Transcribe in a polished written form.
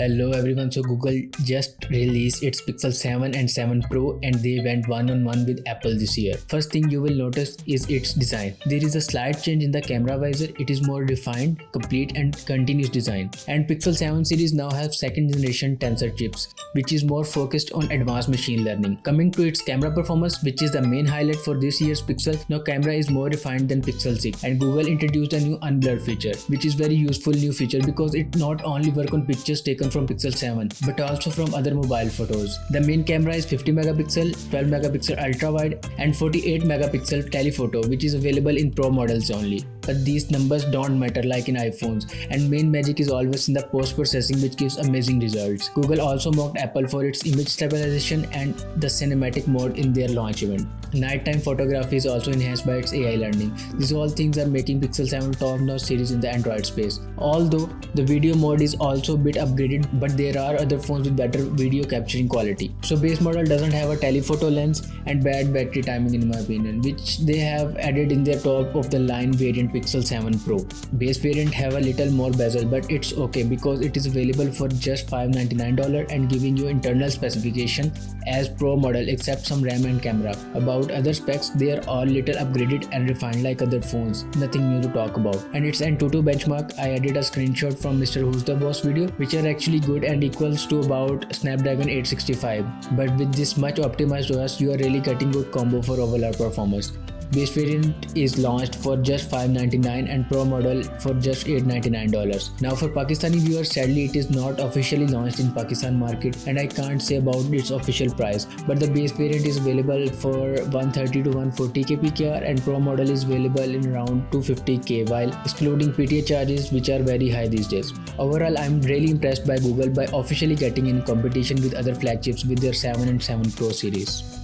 Hello everyone, so Google just released its Pixel 7 and 7 Pro and they went one-on-one with Apple this year. First thing you will notice is its design. There is a slight change in the camera visor. It is more refined, complete and continuous design. And Pixel 7 series now have second generation Tensor chips, which is more focused on advanced machine learning. Coming to its camera performance, which is the main highlight for this year's Pixel, now camera is more refined than Pixel 6 and Google introduced a new unblurred feature, which is very useful new feature because it not only work on pictures taken from Pixel 7 but also from other mobile photos. The main camera is 50 megapixel, 12 megapixel ultra wide and 48 megapixel telephoto, which is available in Pro models only. But these numbers don't matter like in iPhones, and main magic is always in the post-processing, which gives amazing results. Google also mocked Apple for its image stabilization and the cinematic mode in their launch event. Nighttime photography is also enhanced by its AI learning. These all things are making Pixel 7 top-notch series in the Android space. Although the video mode is also a bit upgraded, but there are other phones with better video capturing quality. So base model doesn't have a telephoto lens and bad battery timing in my opinion, which they have added in their top of the line variant Pixel 7 Pro. Base variant have a little more bezel, but it's okay because it is available for just $599 and giving you internal specification as Pro model except some RAM and camera. About other specs, they are all little upgraded and refined like other phones, nothing new to talk about. And its Antutu benchmark, I added a screenshot from Mr. Who's the Boss video, which are actually good and equals to about Snapdragon 865. But with this much optimized OS, you are really getting good combo for overall performance. Base variant is launched for just $599 and Pro model for just $899. Now for Pakistani viewers, sadly it is not officially launched in Pakistan market and I can't say about its official price, but the base variant is available for 130 to 140k PKR and Pro model is available in around 250k, while excluding PTA charges, which are very high these days. Overall, I'm really impressed by Google by officially getting in competition with other flagships with their 7 and 7 Pro series.